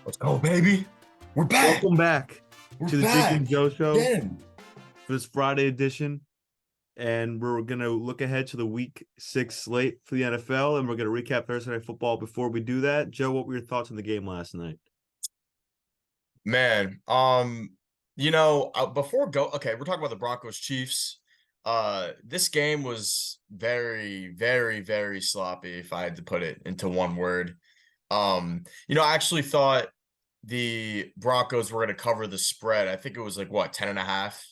Let's go, baby. We're back. Welcome back We're to the Jake back and Joe show again. for this Friday edition. And we're going to look ahead to the week 6 slate for the NFL. And we're going to recap Thursday Night Football. Before we do that, Joe, what were your thoughts on the game last night? Man, before go, okay, we're talking about the Broncos Chiefs. This game was very, very, very sloppy, if I had to put it into one word. I actually thought the Broncos were going to cover the spread. I think it was like what, 10 and a half?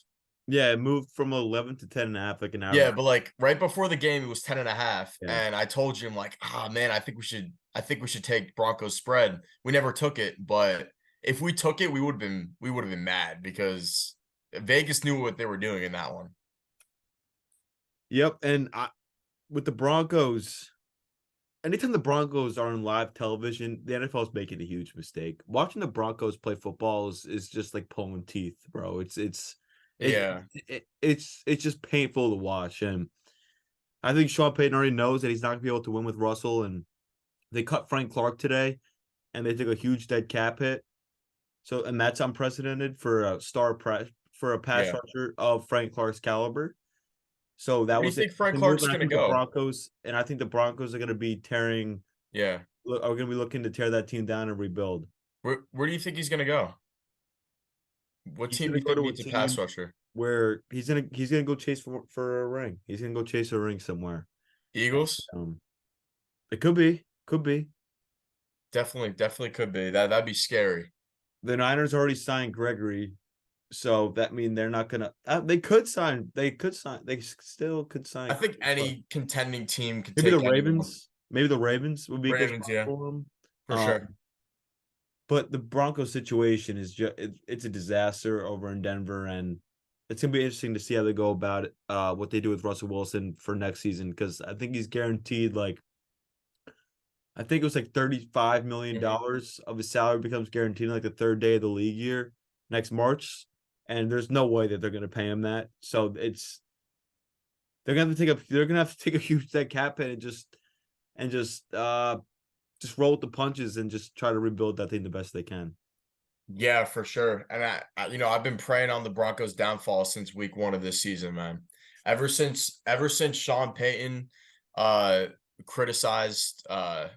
Yeah, it moved from 11 to 10 and a half, like an hour. Yeah, but like right before the game, it was 10 and a half. Yeah. And I told you, I'm like, man, I think we should take Broncos spread. We never took it, but if we took it, we would have been mad because Vegas knew what they were doing in that one. Yep. And with the Broncos, anytime the Broncos are on live television, the NFL is making a huge mistake. Watching the Broncos play football is just like pulling teeth, bro. Yeah. It's just painful to watch. And I think Sean Payton already knows that he's not gonna be able to win with Russell. And they cut Frank Clark today, and they took a huge dead cap hit. So, and that's unprecedented for a pass Yeah. rusher of Frank Clark's caliber. So that Where do you was it. think Frank Move, Clark's and gonna go? I think the Broncos are going to be tearing. Yeah. Are going to be looking to tear that team down and rebuild. Where do you think he's gonna go? What He's team going do to you go think to a needs a pass team rusher? where he's gonna go chase for a ring. He's gonna go chase a ring somewhere. Eagles? It could be. Definitely could be. That'd be scary. The Niners already signed Gregory, so that means they're not gonna. They could sign. They could sign. They still could I sign. think any contending team could Maybe the take anyone. Ravens. Maybe the Ravens would be a good Ravens, spot yeah, for him. for sure. But the Broncos situation is it's a disaster over in Denver, and it's gonna be interesting to see how they go about it. What they do with Russell Wilson for next season, because I think he's guaranteed like I think it was like $35 million of his salary becomes guaranteed in like the third day of the league year next March, and there's no way that they're gonna pay him that. So they're gonna have to take a huge dead cap hit and just roll with the punches and just try to rebuild that thing the best they can. Yeah, for sure. And I've been preying on the Broncos' downfall since week one of this season, man. Ever since Sean Payton, uh, criticized, the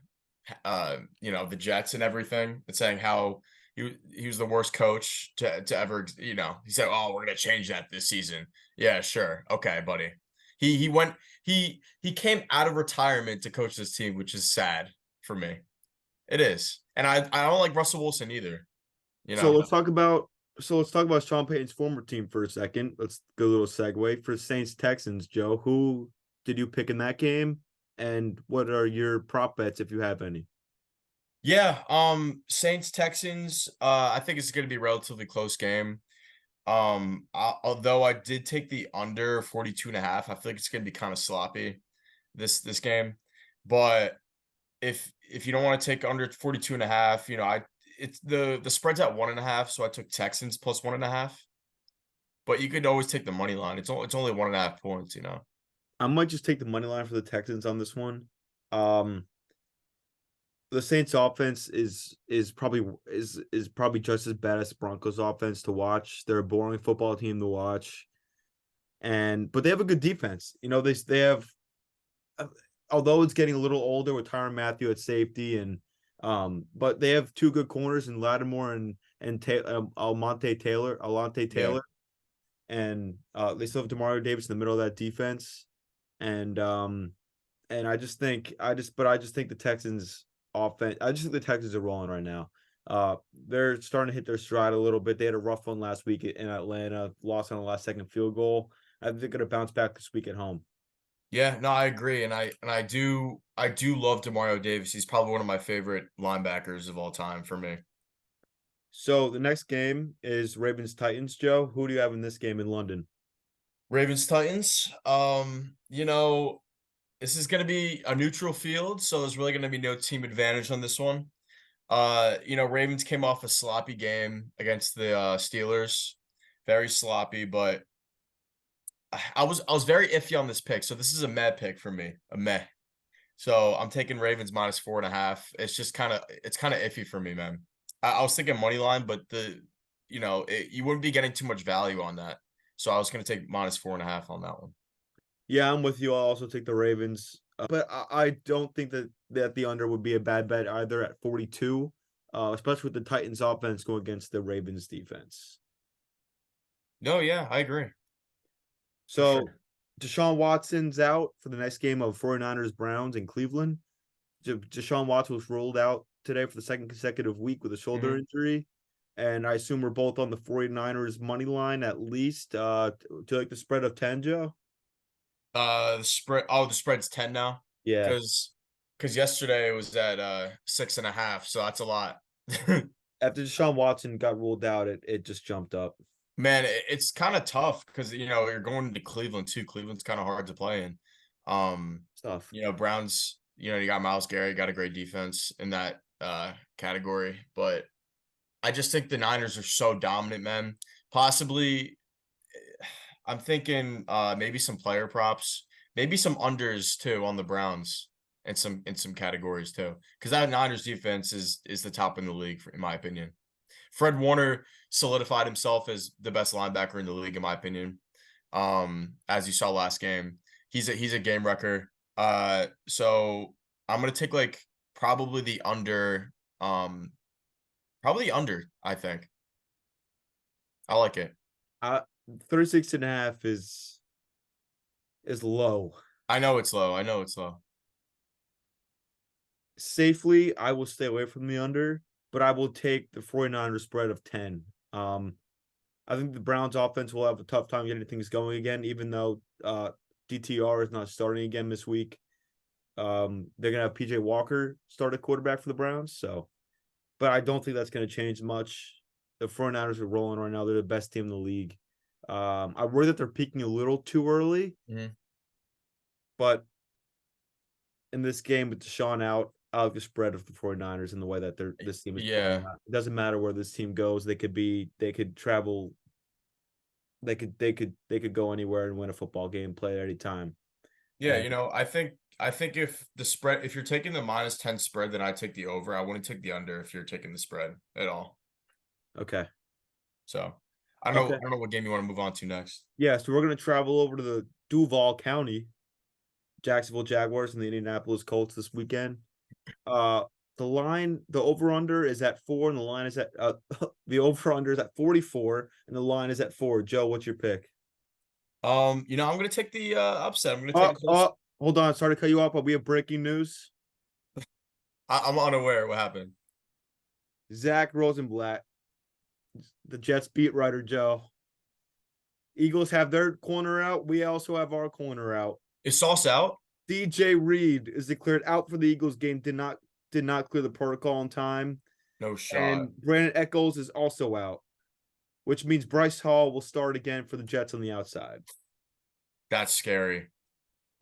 Jets and everything, and saying how he was the worst coach to ever, he said, "Oh, we're gonna change that this season." Yeah, sure, okay, buddy. He went he came out of retirement to coach this team, which is sad for me. It is, and I don't like Russell Wilson either. You So know, let's talk about Sean Payton's former team for a second. Let's go a little segue for Saints Texans. Joe, who did you pick in that game, and what are your prop bets if you have any? yeah. Saints Texans. I think it's going to be a relatively close game. Although I did take the under 42 and a half, I feel like it's going to be kind of sloppy this game. But if you don't want to take under 42 and a half, it's the spread's at 1.5, so I took Texans plus 1.5. But you could always take the money line. It's only 1.5 points. I might just take the money line for the Texans on this one. Um, the Saints offense is probably just as bad as the Broncos offense to watch. They're a boring football team to watch, but they have a good defense. They have, although it's getting a little older with Tyrann Mathieu at safety, but they have two good corners in Lattimore and Alontae Yeah. Taylor, and they still have Demario Davis in the middle of that defense, and I just think the Texans offense. I just think the Texans are rolling right now. They're starting to hit their stride a little bit. They had a rough one last week in Atlanta, lost on the last second field goal. I think they're going to bounce back this week at home. Yeah, no, I agree, and I do love Demario Davis. He's probably one of my favorite linebackers of all time for me. So the next game is Ravens Titans. Joe, who do you have in this game in London? Ravens Titans. This is going to be a neutral field, so there's really going to be no team advantage on this one. Ravens came off a sloppy game against the Steelers, very sloppy, but I was very iffy on this pick. So this is a meh pick for me, a meh. So I'm taking Ravens minus 4.5. It's kind of iffy for me, man. I was thinking money line, but you wouldn't be getting too much value on that. So I was going to take -4.5 on that one. Yeah, I'm with you. I'll also take the Ravens, but I don't think that the under would be a bad bet either at 42, especially with the Titans offense going against the Ravens defense. No, yeah, I agree for So sure. Deshaun Watson's out for the next game of 49ers Browns in Cleveland. Deshaun Watson was ruled out today for the second consecutive week with a shoulder Hmm. injury. And I assume we're both on the 49ers money line at least. Do you like the spread of 10, Joe? The spread. Oh, the spread's 10 now, Yeah. because yesterday it was at 6.5, so that's a lot. After Deshaun Watson got ruled out, it just jumped up. Man, it's kind of tough because you're going to Cleveland too. Cleveland's kind of hard to play in. Stuff. Browns. You got Miles Garrett, got a great defense in that category, but I just think the Niners are so dominant, man. Possibly, I'm thinking maybe some player props, maybe some unders too on the Browns and some in some categories too, because that Niners defense is the top in the league in my opinion. Fred Warner solidified himself as the best linebacker in the league, in my opinion. As you saw last game, he's a game wrecker. So I'm gonna take like probably the under, probably under. I think I like it. Uh 36 and a half is low. I know it's low. I know it's low. Safely, I will stay away from the under, but I will take the 49ers spread of 10. I think the Browns offense will have a tough time getting things going again, even though DTR is not starting again this week. They're gonna have PJ Walker start a quarterback for the Browns, so but I don't think that's gonna change much. The 49ers are rolling right now. They're the best team in the league. I worry that they're peaking a little too early, Mhm. but in this game with Deshaun out, I like the spread of the 49ers and the way that this team is playing Yeah, out. It doesn't matter where this team goes. They could travel, they could go anywhere and win a football game, play at any time. yeah. And I think if you're taking the -10 spread, then I take the over. I wouldn't take the under if you're taking the spread at all. okay. So I don't know. Okay. I don't know what game you want to move on to next. Yeah, so we're gonna travel over to the Duval County, Jacksonville Jaguars and the Indianapolis Colts this weekend. Uh the over under is at 4 and the line is at the over under is at 44 and the line is at 4. Joe, what's your pick? I'm gonna take the upset. I'm gonna take a close. Hold on, sorry to cut you off, but we have breaking news. I'm unaware what happened. Zach Rosenblatt, the Jets beat writer Joe. Eagles have their corner out. We also have our corner out. Is Sauce out? DJ Reed is declared out for the Eagles game. Did not clear the protocol in time. No shot. And Brandon Echols is also out, which means Bryce Hall will start again for the Jets on the outside. That's scary.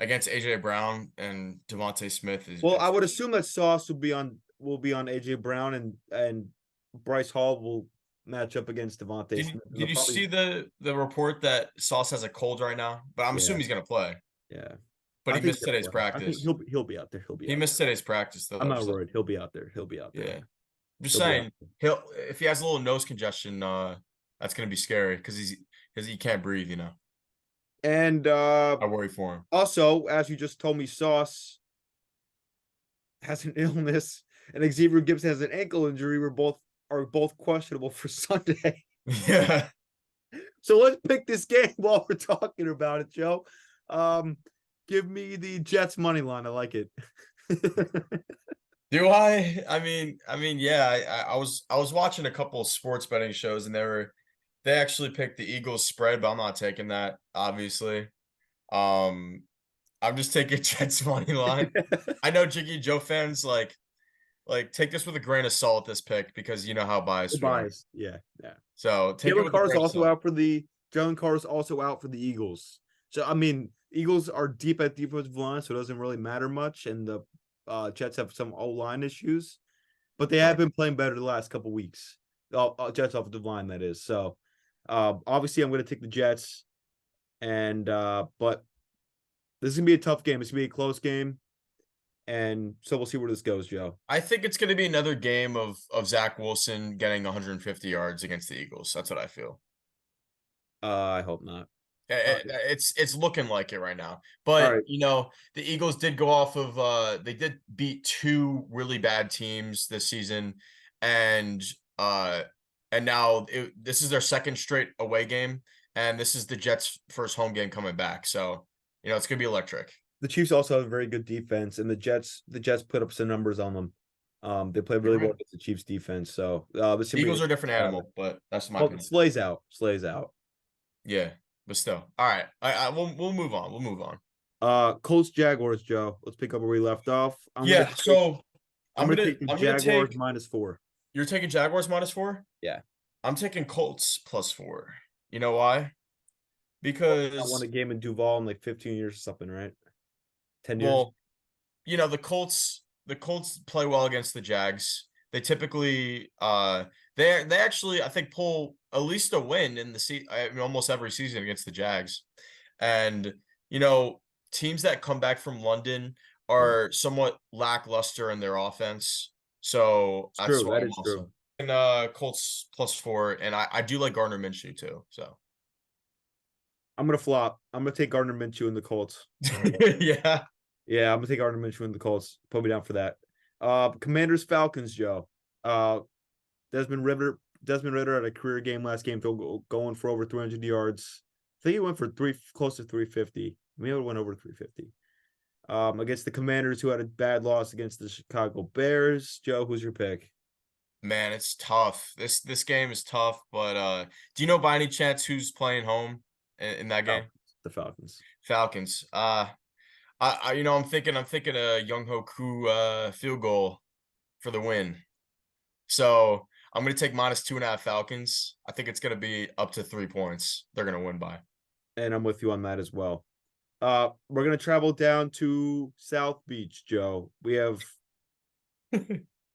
Against AJ Brown and Devontae Smith is Well, I it's would assume that Sauce will be on AJ Brown and Bryce Hall will match up against Devontae did Smith. And they'll did you probably see the report that Sauce has a cold right now? But I'm yeah, assuming he's gonna play. yeah. But I he think missed today's I think practice. he'll be out there. He'll be He out missed there. today's practice though. I'm That not was like, worried. He'll be out there. He'll be out there. yeah. I'm just He'll be out saying there. he'll if he has a little nose congestion, that's gonna be scary because he can't breathe, And I worry for him. also, as you just told me, Sauce has an illness and Xavier Gibson has an ankle injury. Are both questionable for Sunday. Yeah. So let's pick this game while we're talking about it, Joe. Um, give me the Jets money line. I like it. Do I? Yeah. I was watching a couple of sports betting shows, and they actually picked the Eagles spread, but I'm not taking that. Obviously, um, I'm just taking Jets money line. I know Jiggy Joe fans like take this with a grain of salt. This pick because you know how biased we are. Bias. Yeah, yeah. So take it Jalen with a Carr is grain of also salt. out for the Jalen Carr is also out for the Eagles. So I mean, Eagles are deep at defensive line, so it doesn't really matter much. And the Jets have some O line issues, but they have Right. been playing better the last couple weeks. Jets offensive line, that is. So obviously, I'm going to take the Jets, and but this is gonna be a tough game. It's gonna be a close game, and so we'll see where this goes, Joe. I think it's going to be another game of Zach Wilson getting 150 yards against the Eagles. That's what I feel. I hope not. It's looking like it right now. All But right. the Eagles did go off of they did beat two really bad teams this season, and uh and now this is their second straight away game, and this is the Jets' first home game coming back. So it's gonna be electric. The Chiefs also have a very good defense, and the Jets put up some numbers on them. They played really You're well right. against the Chiefs defense. So this should be Eagles a are a different battle. animal, but that's my Well, opinion. Slay's out. Slay's out. Yeah, but still, all right. We'll move on. We'll move on. Colts Jaguars, Joe. Let's pick up where we left off. Yeah. So I'm gonna take the I'm gonna Jaguars take. -4. You're taking Jaguars -4. Yeah. I'm taking Colts +4. You know why? I won a Because, game in Duval in like 15 years or something, right? 10 years. well, the Colts play well against the Jags. They typically they actually, I think, pull at least a win in almost every season against the Jags. And you know, teams that come back from London Yeah. are somewhat lackluster in their offense. So It's that's true. why That I'm is true. also in Colts +4, and I do like Gardner Minshew too. So I'm gonna flop. I'm gonna take Gardner Minshew in the Colts. yeah. Yeah, I'm gonna take Gardner Minshew in the Colts. Put me down for that. Commanders Falcons, Joe. Uh, Desmond Ritter had a career game last game, going for over 300 yards. I think he went for close to 350. Maybe it went over 350. Against the Commanders, who had a bad loss against the Chicago Bears. Joe, who's your pick? Man, it's tough. This game is tough, but do you know by any chance who's playing home in that game? The Falcons. Falcons. I'm thinking a Young Hoku field goal for the win. So I'm gonna take -2.5 Falcons. I think it's gonna be up to 3 points. They're gonna win by. And I'm with you on that as well. We're gonna travel down to South Beach, Joe. We have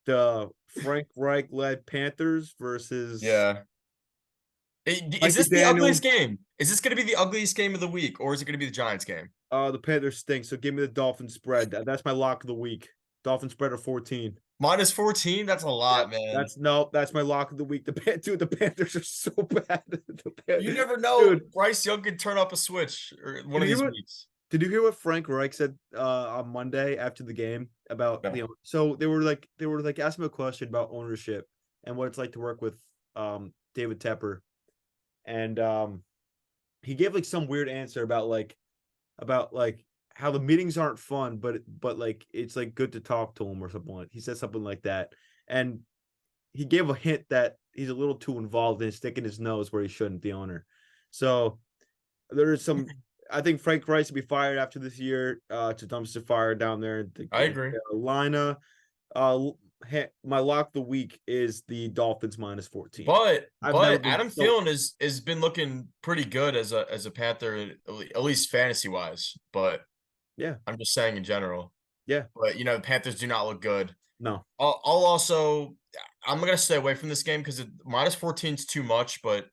the Frank Reich led Panthers versus Yeah. Is Mike this the McDaniel. ugliest game? Is this gonna be the ugliest game of the week, or is it gonna be the Giants game? The Panthers stink, so give me the Dolphins spread. That's my lock of the week. Dolphins spread of 14. -14? That's a Yeah, lot, man. that's my lock of the week. The Panthers are so bad. You never know. Dude, Bryce Young could turn up a switch or one did of you these hear what weeks. did you hear what Frank Reich said on Monday after the game about No. so they were asking him a question about ownership and what it's like to work with David Tepper. And he gave like some weird answer about how the meetings aren't fun, but like it's like good to talk to him or something like. He said something like that, and he gave a hint that he's a little too involved in sticking his nose where he shouldn't. The owner, so there is some. I think Frank Rice will be fired after this year. It's a dumpster fire down there I in agree. Carolina. My lock of the week is the Dolphins -14. But I've never been Adam so Thielen has been looking pretty good as a Panther, at least fantasy wise. But yeah, I'm just saying in general. yeah, But the Panthers do not look good. no. I'll also I'm gonna stay away from this game because -14 is too much. But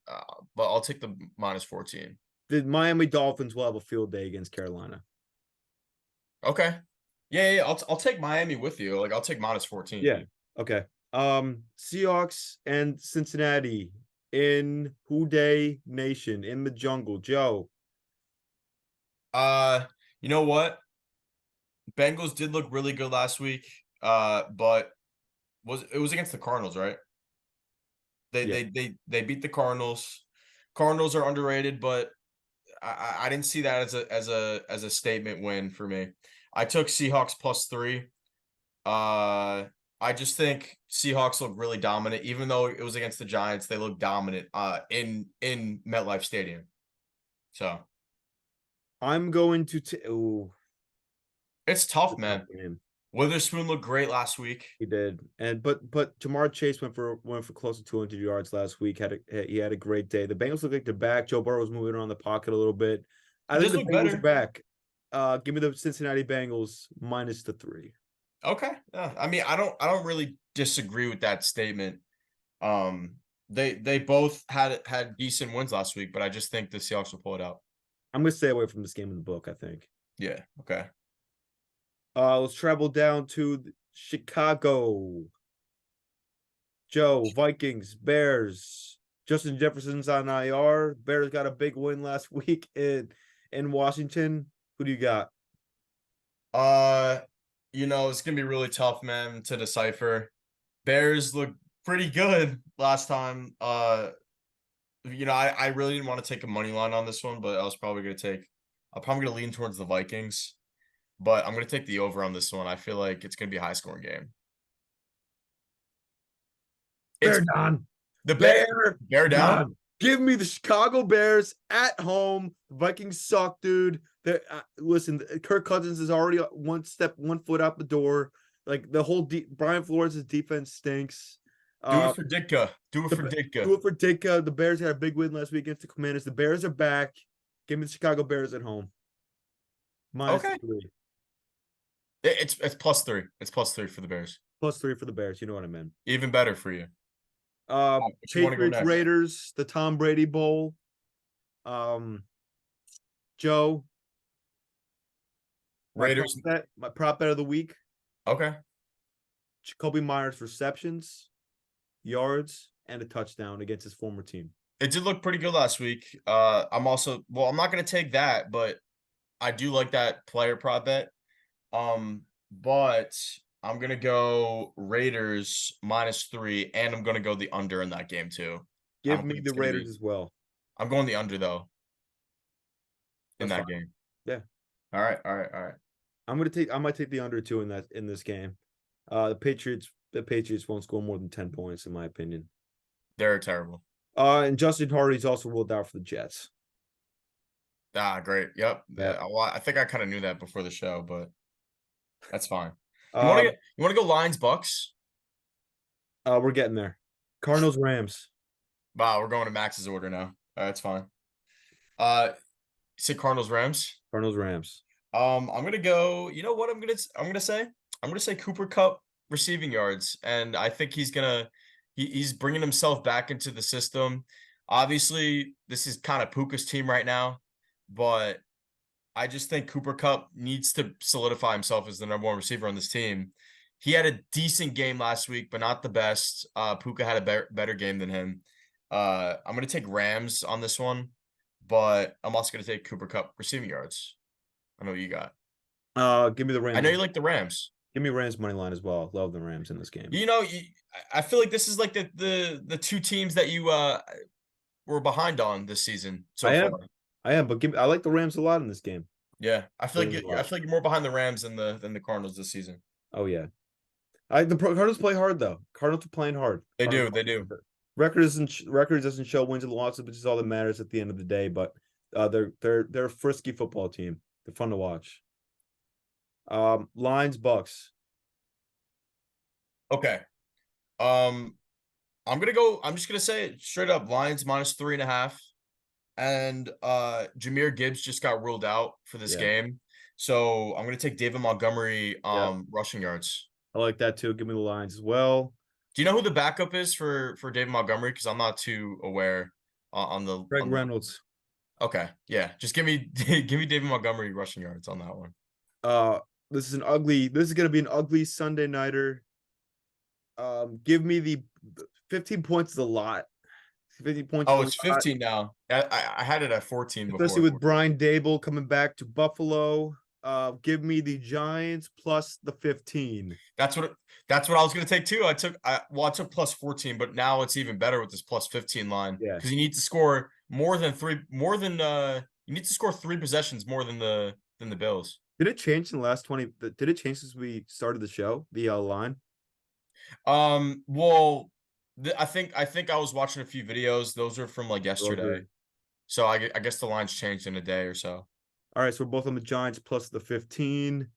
I'll take the -14. The Miami Dolphins will have a field day against Carolina. Okay. Yeah. I'll take Miami with you. Like I'll take -14. Yeah. Okay. Seahawks and Cincinnati in Houday Nation in the jungle. Joe. You know what? Bengals did look really good last week. But it was against the Cardinals, right? They Yeah. they beat the Cardinals. Cardinals are underrated, but I didn't see that as a statement win for me. I took Seahawks +3. I just think Seahawks look really dominant, even though it was against the Giants. They look dominant in MetLife Stadium. So I'm going to it's tough, man. game. Witherspoon looked great last week. He did. But Jamar Chase went for close to 200 yards last week. He had a great day. The Bengals look like they're back. Joe Burrow was moving around the pocket a little bit. I He think does the look Bengals are better. back. Give me the Cincinnati Bengals -3. Okay. Yeah. I mean, I don't really disagree with that statement. They both had decent wins last week, but I just think the Seahawks will pull it out. I'm gonna stay away from this game in the book, I think. Yeah. Okay. Let's travel down to Chicago. Joe, Vikings, Bears. Justin Jefferson's on IR. Bears got a big win last week in Washington. Who do you got? Uh, it's gonna be really tough, man, to decipher. Bears look pretty good last time. I really didn't want to take a money line on this one, but I'm probably gonna lean towards the Vikings, but I'm gonna take the over on this one. I feel like it's gonna be a high scoring game. It's Bear down. the Bear bear down. down. Give me the Chicago Bears at home. The Vikings suck, dude. Listen, Kirk Cousins is already one foot out the door. Like the whole Brian Flores' defense stinks. Do it for Ditka. Do it for Do Ditka. it for Ditka. The Bears had a big win last week against the Commanders. The Bears are back. Give me the Chicago Bears at home. Okay. -3. It's +3. It's +3 for the Bears. +3 for the Bears. You know what I meant. Even better for you. What you want to go Patriots next? Raiders, the Tom Brady Bowl. Joe, Raiders. my prop bet of the week. Okay. Jacoby Myers receptions, yards, and a touchdown against his former team. It did look pretty good last week. I'm not gonna take that, but I do like that player prop bet. But I'm gonna go Raiders -3, and I'm gonna go the under in that game too. Give me the Raiders as well. I'm going the under though in That's that fine. game. Yeah. All right. I might take the under 2 in this game. The Patriots won't score more than 10 points, in my opinion. They're terrible. And Justin Hardy's also ruled out for the Jets. Great. Yep. Yeah. Well, I think I kind of knew that before the show, but that's fine. You Um, want to go Lions Bucks? we're getting there. Cardinals Rams. Wow, we're going to Max's order now. That's fine. Say Cardinals Rams. Cardinals Rams. I'm gonna go. You know what I'm gonna say? I'm gonna say Cooper Cup receiving yards, and I think he's bringing himself back into the system. Obviously, this is kind of Puka's team right now, but I just think Cooper Cup needs to solidify himself as the #1 receiver on this team. He had a decent game last week, but not the best. Puka had a better game than him. I'm gonna take Rams on this one, but I'm also gonna take Cooper Cup receiving yards. I know what you got. Give me the Rams. I know you like the Rams. Give me Rams money line as well. Love the Rams in this game. I feel like this is like the two teams that you were behind on this season so far. I am, but I like the Rams a lot in this game. Yeah, I feel like you're more behind the Rams than the Cardinals this season. Oh yeah, the Cardinals play hard though. Cardinals are playing hard. They do. Record doesn't show wins and losses, which is all that matters at the end of the day. But they're a frisky football team. They're fun to watch. Lions Bucks. Okay. I'm just gonna say it straight up. Lions -3.5. And Jahmyr Gibbs just got ruled out for this game. So I'm gonna take David Montgomery rushing yards. I like that too. Give me the Lions as well. Do you know who the backup is for David Montgomery? Because I'm not too aware on the Greg Reynolds. Okay, yeah. Just give me David Montgomery rushing yards on that one. This is gonna be an ugly Sunday nighter. Give me the 15 points is a lot. 50 points. Oh, it's 15 now. I had it at 14 before. Especially with Brian Dable coming back to Buffalo. Give me the Giants plus the 15. That's what I was gonna take too. I took +14, but now it's even better with this +15 line. Yeah. Because you need to score you need to score 3 possessions more than the Bills. Did it change in the last 20? Did it change since we started the show? The line? Well, I think I was watching a few videos. Those are from like yesterday. So I guess the line's changed in a day or so. All right, so we're both on the Giants plus the 15.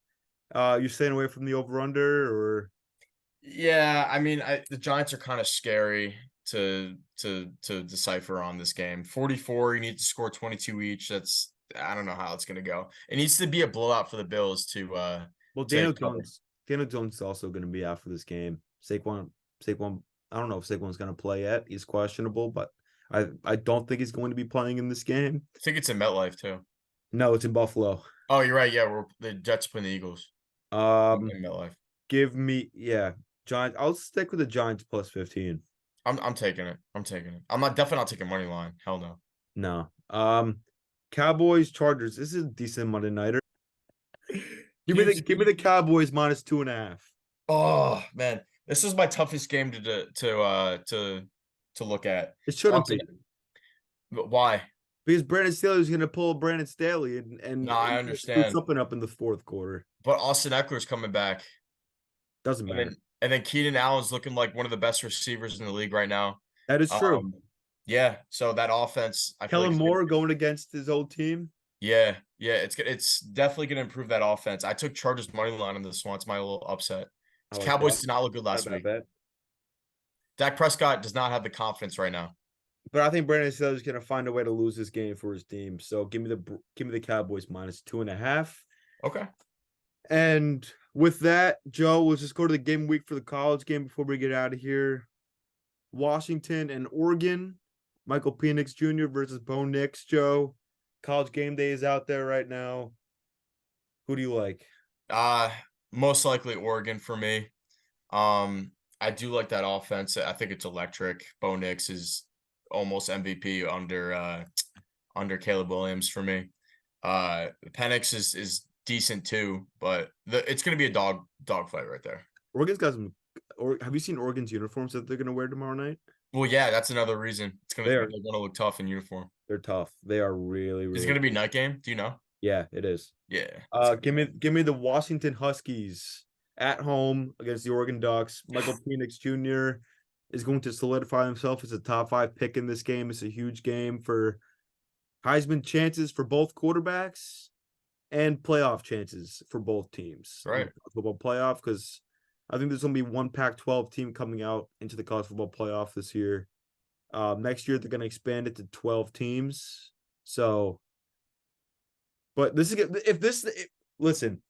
You're staying away from the over/under, or? Yeah, I mean, the Giants are kind of scary to decipher on this game. 44, you need to score 22 each. I don't know how it's gonna go. It needs to be a blowout for the Bills to Well, Daniel Jones is also gonna be out for this game. Saquon, I don't know if Saquon's gonna play yet. He's questionable, but I don't think he's going to be playing in this game. I think it's in MetLife too. No, it's in Buffalo. Oh, you're right. Yeah, the Jets playing the Eagles. Um, in MetLife. give me Giants. I'll stick with the Giants plus 15. I'm taking it. I'm taking it. I'm not definitely not taking money line. Hell no. No. Cowboys Chargers. This is a decent Monday nighter. Give me the Cowboys minus 2.5. Oh man, this is my toughest game to look at. It shouldn't Austin, be why? because Brandon Staley is going to pull Brandon Staley No, and I screw understand. something up in the fourth quarter. But Austin Eckler's coming back, Doesn't and matter. then Keenan Allen's looking like one of the best receivers in the league right now. That is true. Um, yeah. So that offense, I feel like Kellen it's gonna, Moore going against his old team. yeah, it's definitely gonna improve that offense. I took Chargers money line on this one. It's my little upset. I like that. Cowboys did not look good Not last a bad week. bet. Dak Prescott does not have the confidence right now. But I think Brandon Staley is going to find a way to lose this game for his team. So give me the Cowboys minus 2.5. Okay. And with that, Joe, let's just go to the game week for the college game before we get out of here. Washington and Oregon. Michael Penix Jr. versus Bo Nix, Joe. College game day is out there right now. Who do you like? Most likely Oregon for me. I do like that offense. I think it's electric. Bo Nix is almost MVP under Caleb Williams for me. Penix is decent too, but it's gonna be a dog fight right there. Oregon's got some. Or have you seen Oregon's uniforms that they're going to wear tomorrow night? Well, yeah, that's another reason. They're They're gonna look tough in uniform. they're tough. They are really, Is it really. gonna be night game? Do you know? Yeah, it is. Yeah. Give me the Washington Huskies at home against the Oregon Ducks. Michael Penix Jr. is going to solidify himself as a top 5 pick in this game. It's a huge game for Heisman chances for both quarterbacks and playoff chances for both teams. Right. Football playoff, because I think there's going to be one Pac-12 team coming out into the college football playoff this year. Next year they're going to expand it to 12 teams. So, but listen,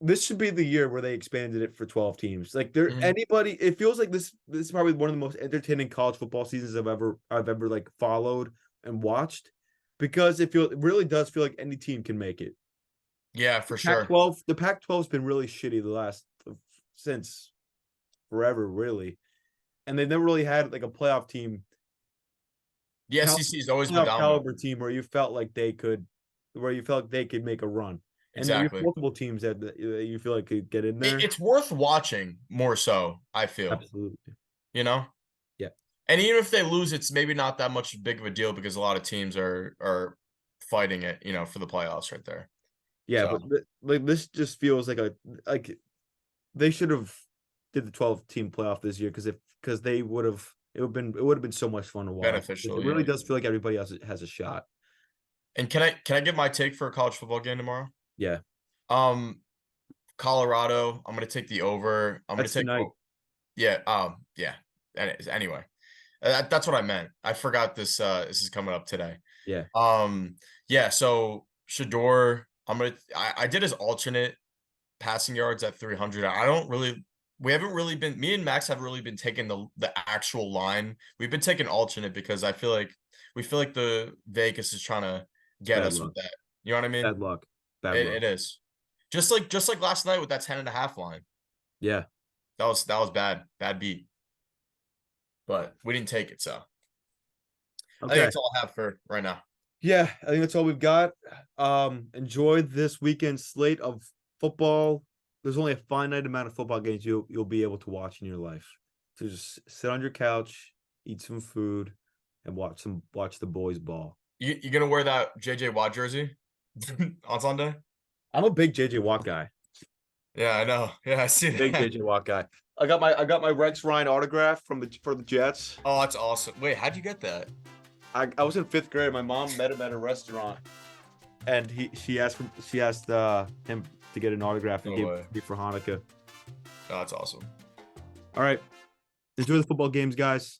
this should be the year where they expanded it for 12 teams. Like it feels like this is probably one of the most entertaining college football seasons I've ever like followed and watched, because it really does feel like any team can make it. Yeah, for sure. The Pac-12's been really shitty since forever, really. And they've never really had like a playoff team. The SEC has always been dominant. Caliber team where you felt like they could make a run. And then you have multiple teams that you feel like could get in there. It's worth watching more so, I feel. Absolutely. You know? Yeah. And even if they lose, it's maybe not that much big of a deal because a lot of teams are fighting it, for the playoffs right there. Yeah, so. But like this just feels like they should have did the 12-team playoff this year, because they would have been so much fun to watch. Beneficial. It really does feel like everybody else has a shot. And can I get my take for a college football game tomorrow? Yeah. Colorado, I'm gonna take the over. I'm gonna take tonight. Yeah. Yeah. Anyway, that's what I meant. I forgot this is coming up today. Yeah. Yeah. So Shador, I did his alternate passing yards at 300. Me and Max haven't really been taking the actual line. We've been taking alternate because we feel like the Vegas is trying to get us with that. You know what I mean? Bad luck. It is. Just like last night with that 10.5 line. Yeah. That was bad. Bad beat. But we didn't take it, so okay. I think that's all I have for right now. Yeah, I think that's all we've got. Enjoy this weekend slate of football. There's only a finite amount of football games you'll be able to watch in your life. So just sit on your couch, eat some food, and watch the boys ball. You gonna wear that JJ Watt jersey on Sunday? I'm a big JJ Watt guy. Yeah, I know. Yeah, I see that. Big JJ Watt guy. I got my Rex Ryan autograph for the Jets. Oh, that's awesome. Wait, how'd you get that? I was in 5th grade. My mom met him at a restaurant, and she asked him to get an autograph and gave it to me for Hanukkah. Oh, that's awesome. All right. Enjoy the football games, guys.